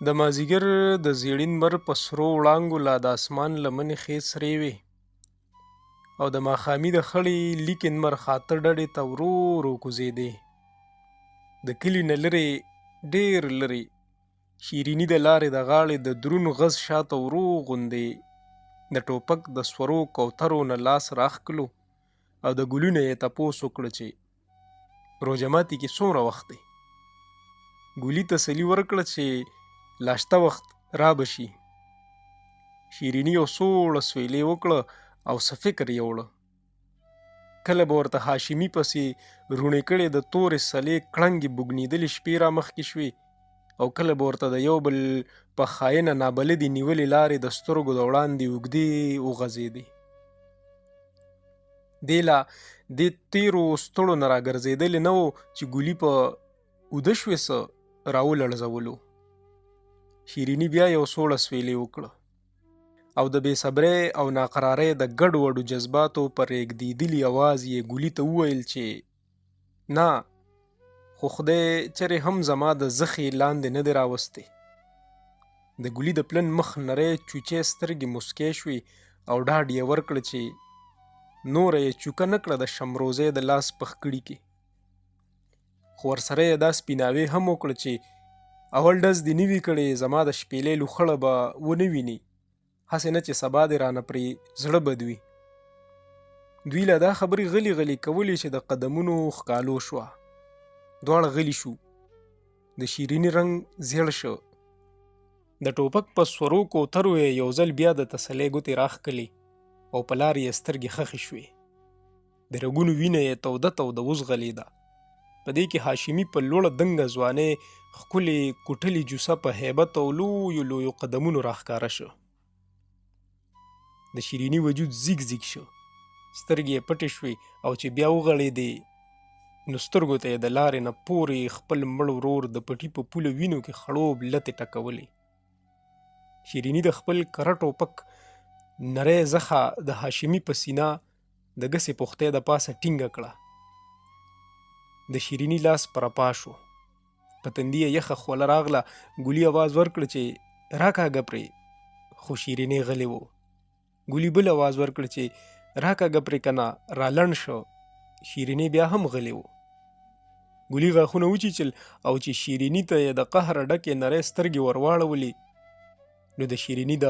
د مازیګر د زیړین لمر په سرو وړانګو لا د اسمان لمنې ښې سرې وې او د ماښامي د خړې لیکې لمر خاته ډډې ته ورو ورو کوزېدې. د کلي نه لرې، ډېر لرې، شیریني د لارې د غاړې د دروند غز شاته ورو غوندې د ټوپک د سورو کوترو نه لاس راښکلو او د ګلونه یې تپوس وکړه چې روژه ماتي کې څومره وخت دی. ګلي تسلي ورکړه چې لا شته وخت را به شي. شیریني یو سوړه سویلې وکړه او څه فکر یې وړه. کله به ورته هاشمي پسې روڼې کړې د تورې سلې کړنګې بوږنېدلې شپې را مخکې شوې او کله به ورته د یو بل په خاینه نابلدې نیولې لارې د سترګو د وړاندې اوږدې وغځېدې. دې لا دې تیرو ستړو نه راګرځېدلې نه و چې ګلي په اوده شوې څه راولړزولو. شیریني بیا یو سوړه سویلې وکړه او د بې صبرۍ او ناقرارۍ د ګډو وډو جذباتو په رېږدېدلي اواز یې ګلي ته وویل چې نه، خو خدای چرې هم زما د زخې لاندې نه دی راوستی. د ګلي د پلن مخ نرۍ چوچې سترګې موسکۍ شوې او ډاډ یې ورکړه چې نوره یې چوکه نه کړه د شمروزۍ د لاس په خکړي کې. خو ورسره یې دا سپیناوی هم وکړه چې اول ډز دې نه وي کړی، زما د شپېلۍ لوخړه به ونه ویني، هسې نه چې سبا دې رانه پرې زړه بد وي. دوی له دا خبرې غلي غلي کولې چې د قدمونو ښکالو شوه. دواړه غلي شو. د شیریني رنګ زیړ شو. د ټوپک په سورو کوترو یې یو ځل بیا د تسلۍ ګوتې راښکلې او په لارې یې سترګې خښې شوې. د رګونو وینه یې توده توده وځغلېده. په دې کې هاشمي په لوړه دنګه ځوانۍ ښکلې کوټلې جوسه په هیبت او لویو لویو قدمونو راښکاره شو. د شیریني وجود زیږ زیږ شو. سترګې یې پټې شوې او چې بیا وغړېدې نو سترګو ته یې د لارې نه پورې خپل مړ ورور د پټي په پوله وینو کې خړوب لتې ټکولې. شیریني د خپل کره ټوپک نری زخه د هاشمي په سینه د ګسې پختۍ د پاسه ټینګه کړه. د شیریني لاس پرپا شو. په تندي یې یخه خوله راغله. ګلي اواز ورکړ چې راکاږه پرې، خو شیریني غلې و. ګلي بل اواز ورکړ چې راکاږه پرې که نه رالنډ شو. شیریني بیا هم غلې و. ګلي غاښونه وچیچل او چې شیریني ته یې د قهره ډکې نرۍ سترګې ورواړولې نو د شیریني د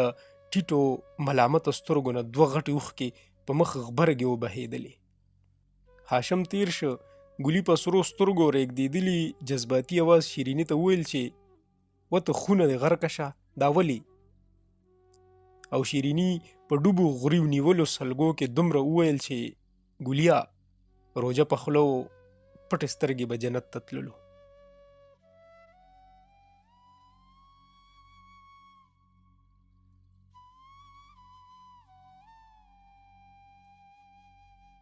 ټیټو ملامته سترګو نه دوه غټې اوښکې په مخ غبرګې وبهېدلې. هاشم تیر شو. ګلي په سرو سترګو رېږدېدلي جذباتي اواز شیریني ته وویل چې وته خونه دې غرقه شه، دا ولې؟ او شیریني په ډوبو غریو نیولو سلګو کې دومره وویل چې ګلیا، روژه په خوله و، پټې سترګې به جنت ته تللو.